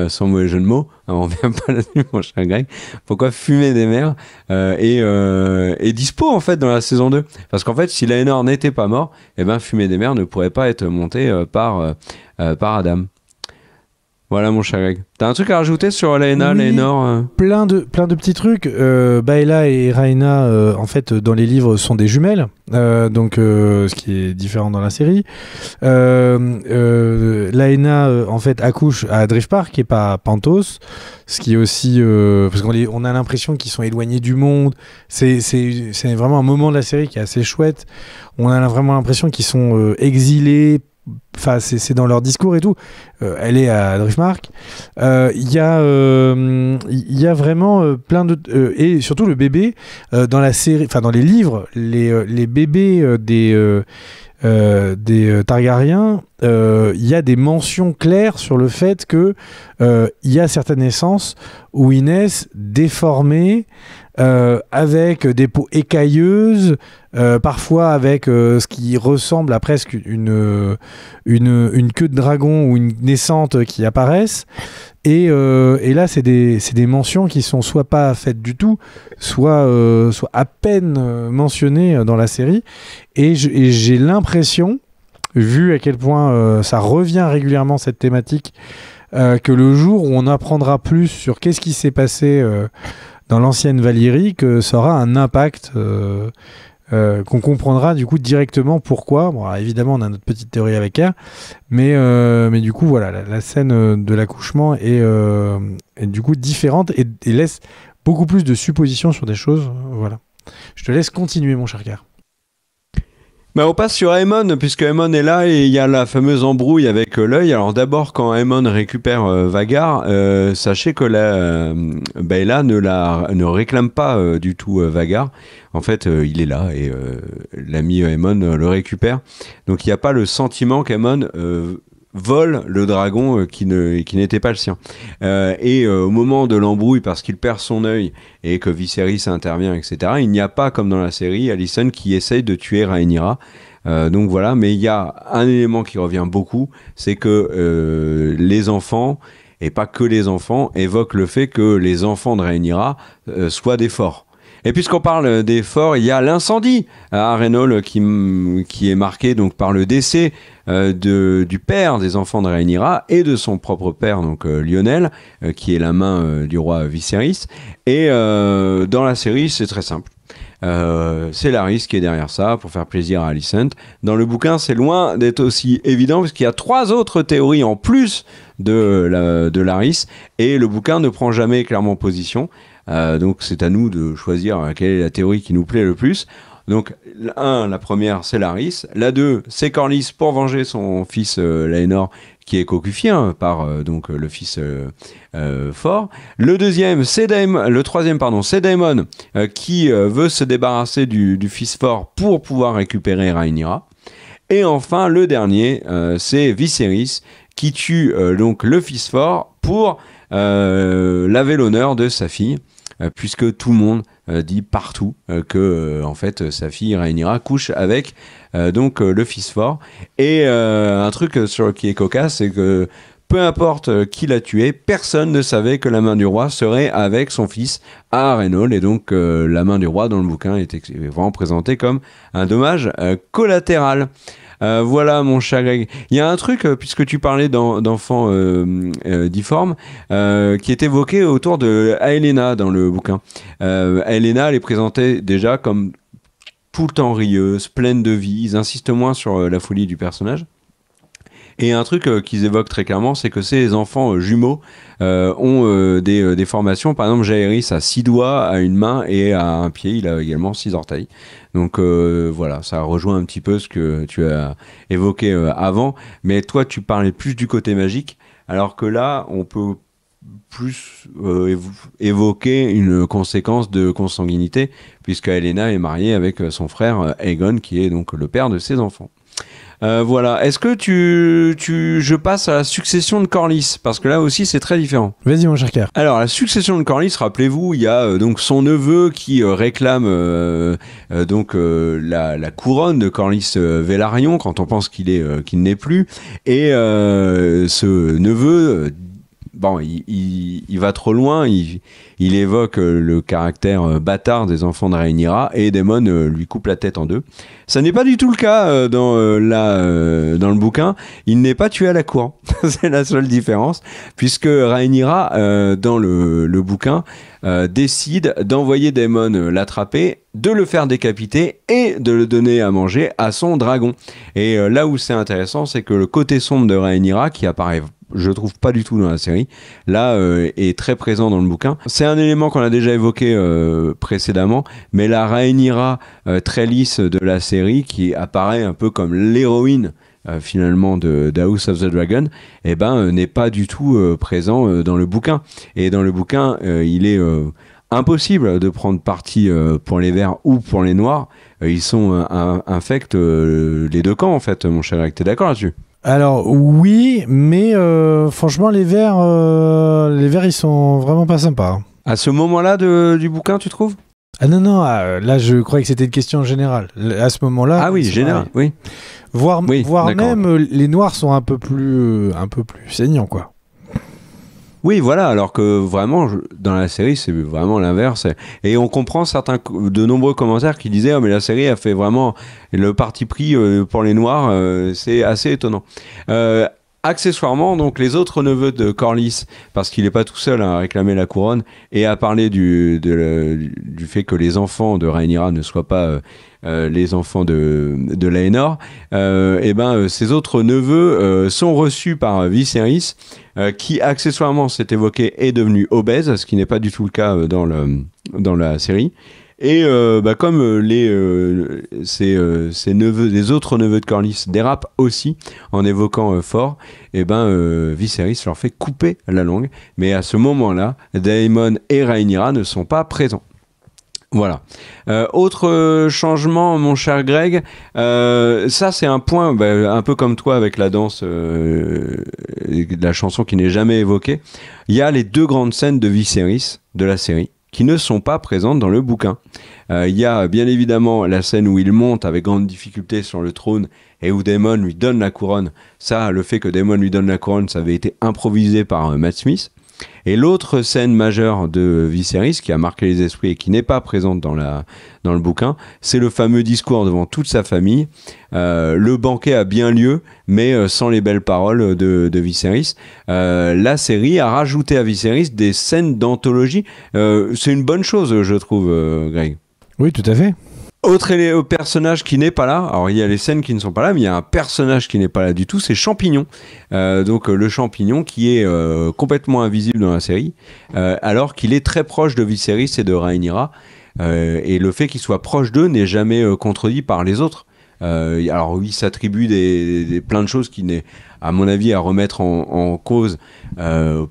sans mauvais jeu de mots, on vient pas là-dessus mon cher Greg, pourquoi Fumée des mers est dispo en fait dans la saison 2 parce qu'en fait si Laenor n'était pas mort Fumée des mers ne pourrait pas être monté par Adam. Voilà mon cher Greg. T'as un truc à rajouter sur Laena, oui, Laenor plein de petits trucs. Baela et Rhaena, en fait, dans les livres, sont des jumelles. Ce qui est différent dans la série. Laena, en fait, accouche à Driftmark et pas à Pentos. Ce qui est aussi... parce qu'on a l'impression qu'ils sont éloignés du monde. C'est vraiment un moment de la série qui est assez chouette. On a vraiment l'impression qu'ils sont exilés. Enfin, c'est dans leur discours et tout. Elle est à Driftmark. Il y a vraiment plein de et surtout le bébé dans la série, enfin dans les livres, les bébés des Targaryens, il y a des mentions claires sur le fait que il y a certaines naissances où ils naissent déformés, avec des peaux écailleuses, parfois avec ce qui ressemble à presque une queue de dragon ou une naissante qui apparaissent. Et là, c'est des mentions qui sont soit pas faites du tout, soit à peine mentionnées dans la série. Et j'ai l'impression, vu à quel point ça revient régulièrement cette thématique, que le jour où on apprendra plus sur qu'est-ce qui s'est passé dans l'ancienne Valyrie, que ça aura un impact, qu'on comprendra du coup directement pourquoi. Bon, alors, évidemment, on a notre petite théorie avec elle, mais du coup, voilà, la scène de l'accouchement est du coup différente et laisse beaucoup plus de suppositions sur des choses. Voilà. Je te laisse continuer, mon cher Kerr. On passe sur Aemon, puisque Aemon est là et il y a la fameuse embrouille avec l'œil. Alors d'abord, quand Aemon récupère Vhagar, sachez que Baela ne réclame pas du tout Vhagar. En fait, il est là et l'ami Aemon le récupère. Donc il n'y a pas le sentiment qu'Aemon vole le dragon qui n'était pas le sien. Au moment de l'embrouille, parce qu'il perd son œil et que Viserys intervient, etc., il n'y a pas, comme dans la série, Alicent qui essaye de tuer Rhaenyra. Donc voilà, mais il y a un élément qui revient beaucoup, c'est que les enfants et pas que les enfants, évoque le fait que les enfants de Rhaenyra soient des forts. Et puisqu'on parle des forts, il y a l'incendie à Harrenhal qui est marqué donc par le décès du père des enfants de Rhaenyra et de son propre père, donc Lionel, qui est la main du roi Viserys. Et dans la série, c'est très simple. C'est Larys qui est derrière ça pour faire plaisir à Alicent. Dans le bouquin, c'est loin d'être aussi évident parce qu'il y a 3 autres théories en plus de Larys et le bouquin ne prend jamais clairement position. Donc c'est à nous de choisir quelle est la théorie qui nous plaît le plus. Donc la première c'est Larys, la 2 c'est Corlys pour venger son fils Laenor qui est cocufié par donc le fils fort. Le troisième c'est Daemon qui veut se débarrasser du fils fort pour pouvoir récupérer Rhaenyra. Et enfin le dernier c'est Viserys qui tue donc le fils fort pour laver l'honneur de sa fille. Puisque tout le monde dit partout que en fait sa fille Rhaenyra couche avec donc le fils fort. Et un truc qui est cocasse, c'est que peu importe qui l'a tué, personne ne savait que la main du roi serait avec son fils à Harrenhal. Et donc la main du roi dans le bouquin est vraiment présentée comme un dommage collatéral. Voilà mon cher Greg. Il y a un truc, puisque tu parlais d'enfants difformes, qui est évoqué autour de Aelena dans le bouquin. Aelena, elle est présentée déjà comme tout le temps rieuse, pleine de vie. Ils insistent moins sur la folie du personnage. Et un truc qu'ils évoquent très clairement, c'est que ces enfants jumeaux ont des formations. Par exemple, Jaehaerys a 6 doigts à une main et à un pied. Il a également 6 orteils. Donc voilà, ça rejoint un petit peu ce que tu as évoqué avant. Mais toi, tu parlais plus du côté magique, alors que là, on peut plus évoquer une conséquence de consanguinité, puisque Aelena est mariée avec son frère Aegon, qui est donc le père de ses enfants. Voilà. Est-ce que je passe à la succession de Corlys, parce que là aussi c'est très différent. Vas-y mon cher Claire. Alors la succession de Corlys, rappelez-vous, il y a donc son neveu qui réclame donc la couronne de Corlys Velaryon quand on pense qu'il n'est plus, et ce neveu bon, il va trop loin, il évoque le caractère bâtard des enfants de Rhaenyra et Daemon lui coupe la tête en 2. Ça n'est pas du tout le cas dans le bouquin. Il n'est pas tué à la cour. C'est la seule différence, puisque Rhaenyra, dans le bouquin, décide d'envoyer Daemon l'attraper, de le faire décapiter et de le donner à manger à son dragon. Et là où c'est intéressant, c'est que le côté sombre de Rhaenyra, qui apparaît je trouve pas du tout dans la série, là est très présent dans le bouquin. C'est un élément qu'on a déjà évoqué précédemment, mais la Rhaenyra très lisse de la série, qui apparaît un peu comme l'héroïne finalement de House of the Dragon, n'est pas du tout présent dans le bouquin. Et dans le bouquin, il est impossible de prendre parti pour les verts ou pour les noirs. Ils sont infects les deux camps en fait, mon cher Greg. T'es d'accord là-dessus ? Alors oui, mais franchement les verts ils sont vraiment pas sympas. À ce moment-là du bouquin, tu trouves ? Ah non, là je croyais que c'était une question générale. À ce moment-là. Ah oui, général, oui. Voire même les noirs sont un peu plus saignants quoi. Oui, voilà, alors que vraiment, dans la série, c'est vraiment l'inverse. Et on comprend de nombreux commentaires qui disaient « Oh, mais la série a fait vraiment le parti pris pour les Noirs, c'est assez étonnant. » Accessoirement, donc, les autres neveux de Corlys, parce qu'il n'est pas tout seul à réclamer la couronne, et à parler du fait que les enfants de Rhaenyra ne soient pas les enfants de Laenor, ces autres neveux sont reçus par Viserys, qui accessoirement s'est évoqué est devenu obèse, ce qui n'est pas du tout le cas dans la série. Et comme ces neveux, les autres neveux de Corlys dérapent aussi en évoquant fort, Viserys leur fait couper la langue. Mais à ce moment-là, Daemon et Rhaenyra ne sont pas présents. Voilà. Autre changement, mon cher Greg, ça c'est un point, un peu comme toi avec la danse, la chanson qui n'est jamais évoquée. Il y a les 2 grandes scènes de Viserys de la série qui ne sont pas présentes dans le bouquin. Il y a bien évidemment la scène où il monte avec grande difficulté sur le trône et où Daemon lui donne la couronne. Ça, le fait que Daemon lui donne la couronne, ça avait été improvisé par Matt Smith. Et l'autre scène majeure de Viserys qui a marqué les esprits et qui n'est pas présente dans le bouquin, c'est le fameux discours devant toute sa famille. Le banquet a bien lieu, mais sans les belles paroles de Viserys. La série a rajouté à Viserys des scènes d'anthologie. C'est une bonne chose, je trouve, Greg. Oui, tout à fait. Autre personnage qui n'est pas là, alors il y a les scènes qui ne sont pas là, mais il y a un personnage qui n'est pas là du tout, c'est Champignon. Donc le Champignon qui est complètement invisible dans la série, alors qu'il est très proche de Viserys et de Rhaenyra, et le fait qu'il soit proche d'eux n'est jamais contredit par les autres. Alors oui, il s'attribue plein de choses qui n'est, à mon avis, à remettre en cause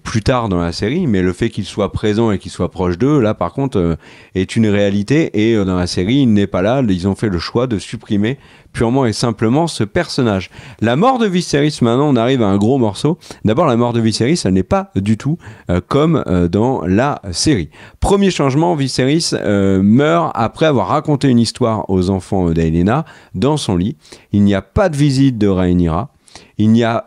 plus tard dans la série, mais le fait qu'il soit présent et qu'il soit proche d'eux, là par contre, est une réalité, et dans la série, il n'est pas là. Ils ont fait le choix de supprimer purement et simplement ce personnage. La mort de Viserys, maintenant on arrive à un gros morceau. D'abord, la mort de Viserys, elle n'est pas du tout comme dans la série. Premier changement, Viserys meurt après avoir raconté une histoire aux enfants d'Aelena dans son lit. Il n'y a pas de visite de Rhaenyra. Il n'y a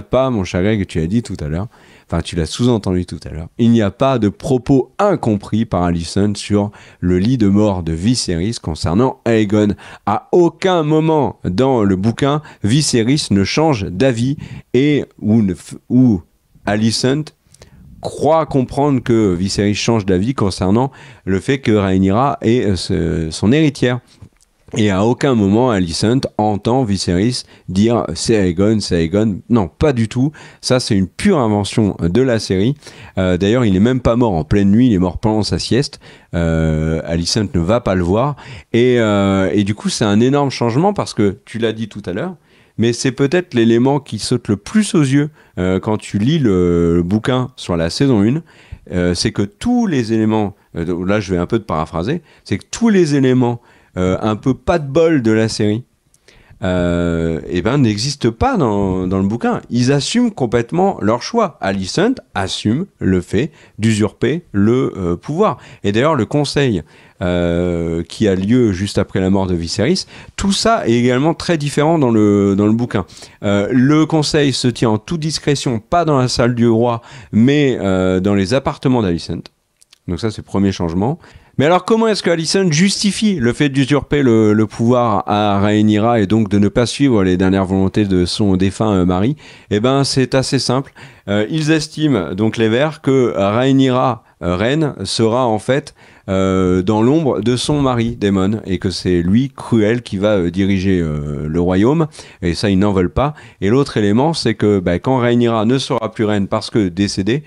pas, mon cher Greg, tu l'as dit tout à l'heure, enfin tu l'as sous-entendu tout à l'heure, il n'y a pas de propos incompris par Alicent sur le lit de mort de Viserys concernant Aegon. À aucun moment dans le bouquin, Viserys ne change d'avis et où Alicent croit comprendre que Viserys change d'avis concernant le fait que Rhaenyra est son héritière. Et à aucun moment, Alicent entend Viserys dire « c'est Aegon ». Non, pas du tout. Ça, c'est une pure invention de la série. D'ailleurs, il n'est même pas mort en pleine nuit, il est mort pendant sa sieste. Alicent ne va pas le voir. Et du coup, c'est un énorme changement parce que, tu l'as dit tout à l'heure, mais c'est peut-être l'élément qui saute le plus aux yeux quand tu lis le bouquin sur la saison 1. C'est que tous les éléments, là je vais un peu te paraphraser, c'est que tous les éléments un peu pas de bol de la série n'existent pas dans le bouquin. Ils assument complètement leur choix. Alicent assume le fait d'usurper le pouvoir. Et d'ailleurs, le conseil qui a lieu juste après la mort de Viserys, tout ça est également très différent dans le bouquin. Le conseil se tient en toute discrétion, pas dans la salle du roi, mais dans les appartements d'Alicent. Donc ça, c'est le premier changement. Mais alors, comment est-ce que Alicent justifie le fait d'usurper le pouvoir à Rhaenyra et donc de ne pas suivre les dernières volontés de son défunt mari ? Eh ben, c'est assez simple. Ils estiment, donc les Verts, que Rhaenyra, reine, sera en fait dans l'ombre de son mari, Daemon, et que c'est lui, Cruel, qui va diriger le royaume, et ça, ils n'en veulent pas. Et l'autre élément, c'est que quand Rhaenyra ne sera plus reine parce que décédée,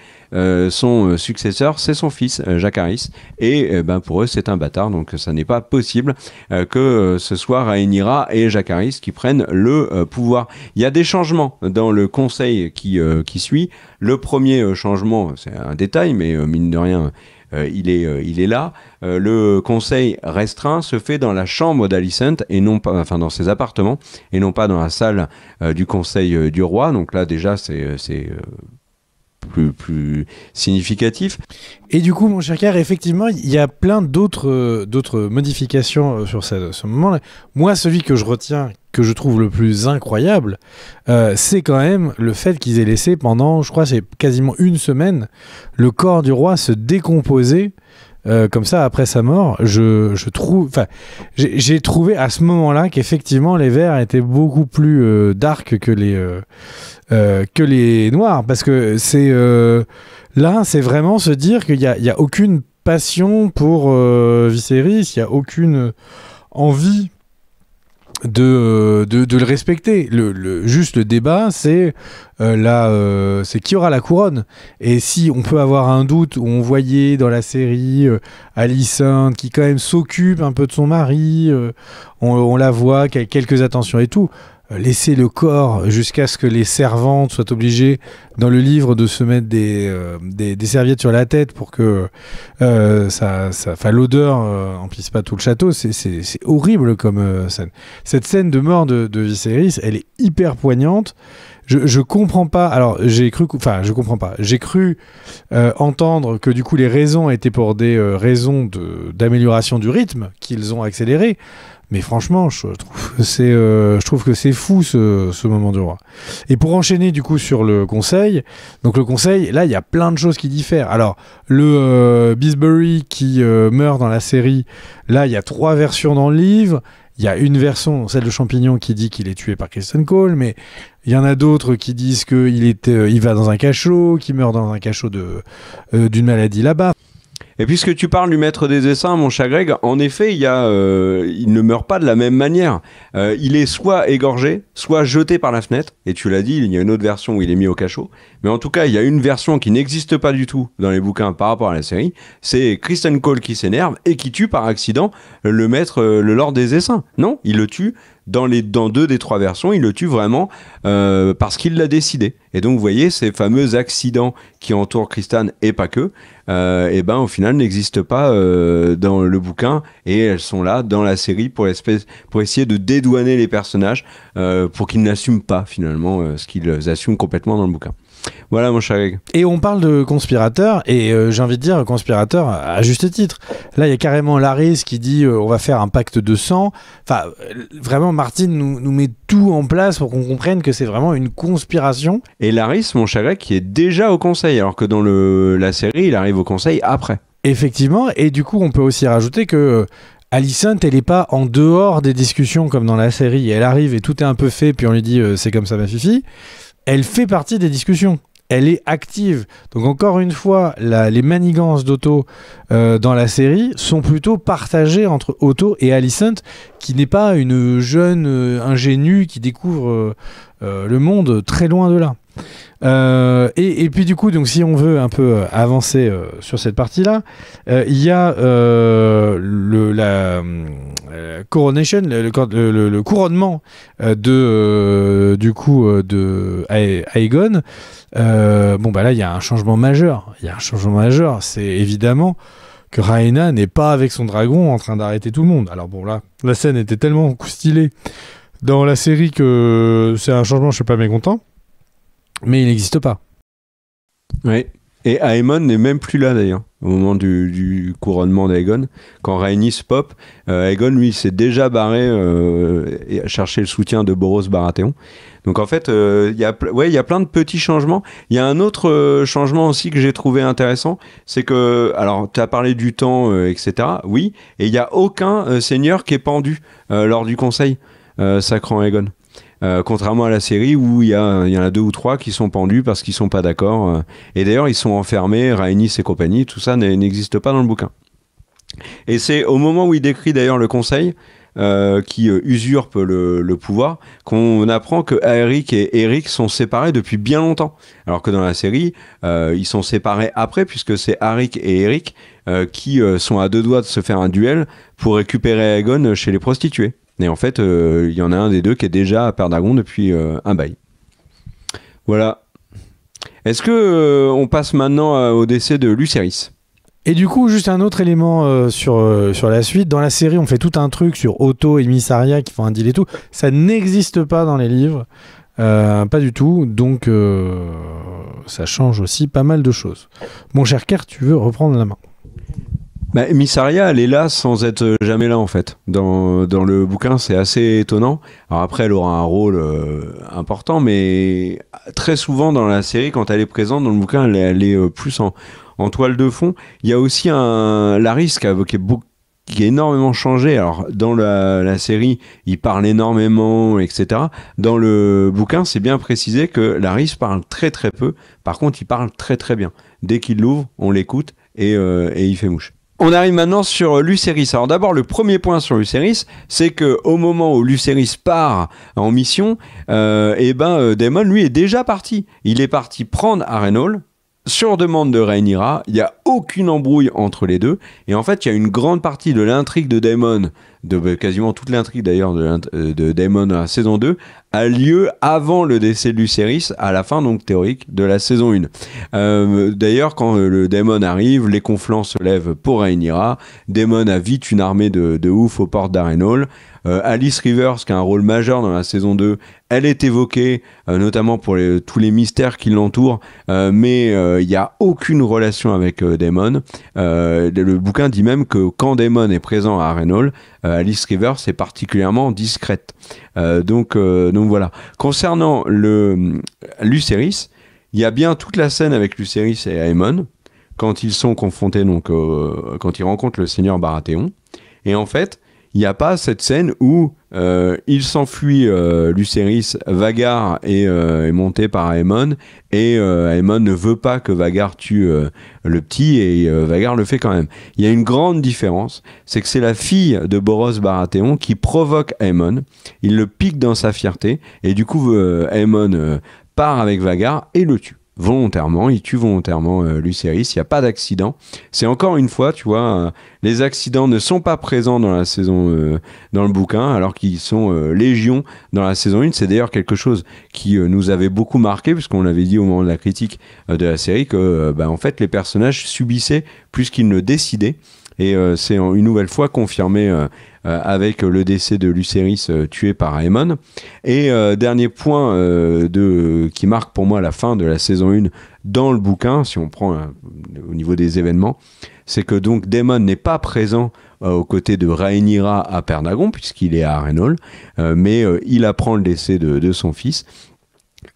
son successeur, c'est son fils, Jacaerys, et pour eux, c'est un bâtard, donc ça n'est pas possible que ce soit Rhaenyra et Jacaerys qui prennent le pouvoir. Il y a des changements dans le conseil qui suit. Le premier changement, c'est un détail, mais mine de rien, il est là. Le conseil restreint se fait dans la chambre d'Alicent et non pas, enfin dans ses appartements et non pas dans la salle du conseil du roi. Donc là déjà c'est plus significatif. Et du coup, mon cher Car, effectivement, il y a plein d'autres modifications sur ce moment-là. Moi, celui que je retiens, que je trouve le plus incroyable, c'est quand même le fait qu'ils aient laissé pendant, je crois, c'est quasiment une semaine, le corps du roi se décomposer comme ça après sa mort. J'ai trouvé à ce moment-là qu'effectivement les Verts étaient beaucoup plus dark que les Noirs, parce que là c'est vraiment se dire qu'il y a aucune passion pour Viserys, il y a aucune envie de le respecter. Juste le débat, c'est qui aura la couronne. Et si on peut avoir un doute, où on voyait dans la série Alicent qui quand même s'occupe un peu de son mari, on la voit, quelques attentions et tout. Laisser le corps jusqu'à ce que les servantes soient obligées dans le livre de se mettre des serviettes sur la tête pour que l'odeur emplisse pas tout le château, c'est horrible comme scène. Cette scène de mort de Viserys, elle est hyper poignante. je comprends pas. Alors, je comprends pas. J'ai cru entendre que du coup, les raisons étaient pour des raisons d'amélioration du rythme qu'ils ont accéléré. Mais franchement, je trouve que c'est fou ce moment du roi. Et pour enchaîner du coup sur le conseil, donc le conseil, là il y a plein de choses qui diffèrent. Alors le Beesbury qui meurt dans la série, là il y a 3 versions dans le livre. Il y a une version, celle de Champignon, qui dit qu'il est tué par Kristen Cole, mais il y en a d'autres qui disent qu'il va dans un cachot, qu'il meurt dans un cachot d'une maladie là-bas. Et puisque tu parles du maître des essaims, mon cher Greg, en effet, il ne meurt pas de la même manière. Il est soit égorgé, soit jeté par la fenêtre. Et tu l'as dit, il y a une autre version où il est mis au cachot. Mais en tout cas, il y a une version qui n'existe pas du tout dans les bouquins par rapport à la série. C'est Kristen Cole qui s'énerve et qui tue par accident le maître, le lord des essaims. Non, il le tue. Dans 2 des 3 versions, il le tue vraiment parce qu'il l'a décidé. Et donc, vous voyez, ces fameux accidents qui entourent Kristen et pas que, et ben au final n'existent pas dans le bouquin et elles sont là dans la série pour essayer de dédouaner les personnages pour qu'ils n'assument pas finalement ce qu'ils assument complètement dans le bouquin. Voilà mon cher Greg. Et on parle de conspirateurs, et j'ai envie de dire conspirateurs à juste titre. Là, il y a carrément Larys qui dit on va faire un pacte de sang. Enfin, vraiment, Martin nous met tout en place pour qu'on comprenne que c'est vraiment une conspiration. Et Larys, mon cher Greg, qui est déjà au conseil, alors que dans la série, il arrive au conseil après. Effectivement, et du coup, on peut aussi rajouter que Alicent, elle n'est pas en dehors des discussions comme dans la série. Elle arrive et tout est un peu fait, puis on lui dit c'est comme ça ma fifi. Elle fait partie des discussions. Elle est active. Donc encore une fois, les manigances d'Otto dans la série sont plutôt partagées entre Otto et Alicent, qui n'est pas une jeune ingénue qui découvre le monde, très loin de là. Et puis du coup, donc, si on veut un peu avancer sur cette partie-là, il y a la coronation, le couronnement de Aegon. Bon bah là, il y a un changement majeur. C'est évidemment que Rhaena n'est pas avec son dragon en train d'arrêter tout le monde. Alors bon, là, la scène était tellement stylée dans la série que c'est un changement, je suis pas mécontent. Mais il n'existe pas. Oui. Et Aemon n'est même plus là d'ailleurs, au moment du couronnement d'Aegon. Quand Rhaenys pop, Aegon, lui, s'est déjà barré et a cherché le soutien de Boros Baratheon. Donc en fait, il y a plein de petits changements. Il y a un autre changement aussi que j'ai trouvé intéressant, c'est que, alors tu as parlé du temps, etc. Oui, et il n'y a aucun seigneur qui est pendu lors du conseil sacrant Aegon. Contrairement à la série où il y en a 2 ou 3 qui sont pendus parce qu'ils sont pas d'accord. Et d'ailleurs, ils sont enfermés, Rhaenys et compagnie, tout ça n'existe pas dans le bouquin. Et c'est au moment où il décrit d'ailleurs le conseil qui usurpe le pouvoir qu'on apprend que Aeric et Eric sont séparés depuis bien longtemps. Alors que dans la série, ils sont séparés après puisque c'est Aeric et Eric qui sont à 2 doigts de se faire un duel pour récupérer Aegon chez les prostituées. Et en fait, il y en a un des 2 qui est déjà à Pendragon depuis un bail. Voilà. Est-ce que on passe maintenant au décès de Lucerys ? Et du coup, juste un autre élément sur la suite. Dans la série, on fait tout un truc sur Otto et Miss Arya qui font un deal et tout. Ça n'existe pas dans les livres. Pas du tout. Donc, ça change aussi pas mal de choses. Mon cher Kerr, tu veux reprendre la main ? Bah, Miss Arya, elle est là sans être jamais là en fait. Dans le bouquin, c'est assez étonnant. Alors après, elle aura un rôle important, mais très souvent dans la série, quand elle est présente dans le bouquin, elle est plus en toile de fond. Il y a aussi Larys qui a énormément changé. Alors dans la série, il parle énormément, etc. Dans le bouquin, c'est bien précisé que Larys parle très très peu. Par contre, il parle très très bien. Dès qu'il l'ouvre, on l'écoute et il fait mouche. On arrive maintenant sur Lucerys. Alors d'abord, le premier point sur Lucerys, c'est qu'au moment où Lucerys part en mission, Daemon, lui, est déjà parti. Il est parti prendre Harrenhal sur demande de Rhaenyra. Il n'y a aucune embrouille entre les deux. Et en fait, il y a une grande partie de l'intrigue de Daemon, quasiment toute l'intrigue d'ailleurs de Daemon dans la saison 2, a lieu avant le décès de Lucerys, à la fin donc théorique de la saison 1. D'ailleurs, quand le Daemon arrive, les conflans se lèvent pour Rhaenyra. Daemon a vite une armée de ouf aux portes d'Harrenhal. Alice Rivers, qui a un rôle majeur dans la saison 2, elle est évoquée, notamment pour tous les mystères qui l'entourent, mais il n'y a aucune relation avec Daemon. Le bouquin dit même que quand Daemon est présent à Harrenhal, Alice Rivers est particulièrement discrète. Donc voilà. Concernant Lucerys, il y a bien toute la scène avec Lucerys et Aemon, quand ils sont confrontés, donc quand ils rencontrent le seigneur Baratheon. Et en fait, il n'y a pas cette scène où il s'enfuit, Lucerys, Vhagar est monté par Aemon, et Aemon ne veut pas que Vhagar tue le petit, et Vhagar le fait quand même. Il y a une grande différence, c'est que c'est la fille de Boros Baratheon qui provoque Aemon, il le pique dans sa fierté, et du coup Aemon part avec Vhagar et le tue. Volontairement, il tue volontairement Lucerys, il n'y a pas d'accident. C'est encore une fois, tu vois, les accidents ne sont pas présents dans la saison, dans le bouquin, alors qu'ils sont légion dans la saison 1. C'est d'ailleurs quelque chose qui nous avait beaucoup marqué, puisqu'on l'avait dit au moment de la critique de la série, que en fait, les personnages subissaient plus qu'ils ne décidaient. Et c'est une nouvelle fois confirmé avec le décès de Lucerys tué par Aemon. Et dernier point qui marque pour moi la fin de la saison 1 dans le bouquin, si on prend au niveau des événements, c'est que donc Daemon n'est pas présent aux côtés de Rhaenyra à Pendragon, puisqu'il est à Harrenhal, mais il apprend le décès de son fils.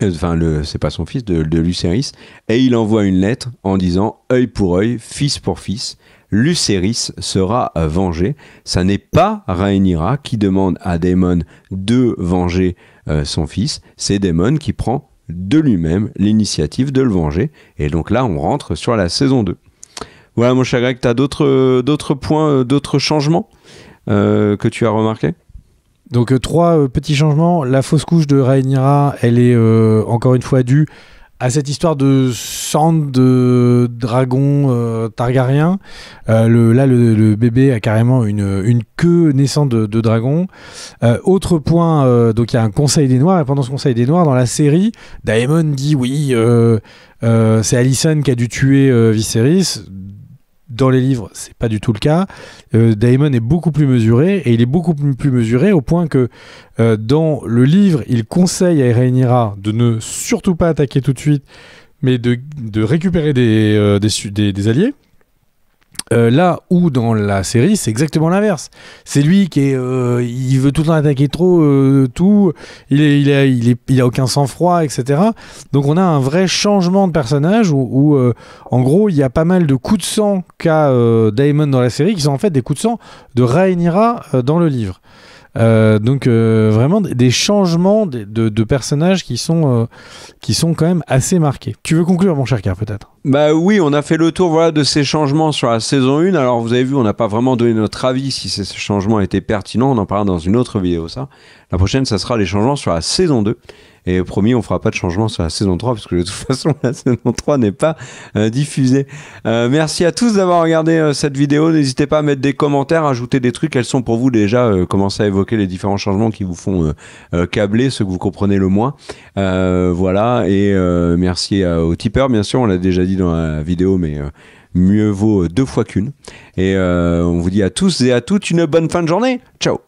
Enfin, c'est pas son fils, de Lucerys, et il envoie une lettre en disant « œil pour œil, fils pour fils ». Lucerys sera vengé. Ça n'est pas Rhaenyra qui demande à Daemon de venger son fils, c'est Daemon qui prend de lui-même l'initiative de le venger. Et donc là, on rentre sur la saison 2. Voilà, mon cher Greg, tu as d'autres points, d'autres changements que tu as remarqués ? Donc 3 petits changements. La fausse couche de Rhaenyra, elle est encore une fois due à cette histoire de sang de dragon Targaryen. Le bébé a carrément une queue naissante de dragon. Autre point, donc il y a un conseil des Noirs, et pendant ce conseil des Noirs, dans la série, Daemon dit oui, c'est Alicent qui a dû tuer Viserys. Dans les livres, c'est pas du tout le cas. Daemon est beaucoup plus mesuré, et il est beaucoup plus mesuré au point que dans le livre, il conseille à Rhaenyra de ne surtout pas attaquer tout de suite, mais de récupérer des alliés. Là où dans la série, c'est exactement l'inverse. C'est lui qui il veut tout le temps attaquer trop, tout. Il a aucun sang-froid, etc. Donc on a un vrai changement de personnage où en gros, il y a pas mal de coups de sang qu'a Daemon dans la série qui sont en fait des coups de sang de Rhaenyra dans le livre. Donc vraiment des changements de personnages qui sont quand même assez marqués. Tu veux conclure, mon cher Car, peut-être ? Bah oui, on a fait le tour, voilà, de ces changements sur la saison 1. Alors vous avez vu, on n'a pas vraiment donné notre avis si ces changements étaient pertinents. On en parlera dans une autre vidéo, ça. La prochaine, ça sera les changements sur la saison 2. Et promis, on fera pas de changement sur la saison 3, parce que de toute façon, la saison 3 n'est pas diffusée. Merci à tous d'avoir regardé cette vidéo. N'hésitez pas à mettre des commentaires, à ajouter des trucs. Quels sont pour vous déjà, commencez à évoquer les différents changements qui vous font câbler, ceux que vous comprenez le moins. Voilà, et merci aux tipeurs, bien sûr, on l'a déjà dit dans la vidéo, mais mieux vaut 2 fois qu'une. Et on vous dit à tous et à toutes une bonne fin de journée. Ciao.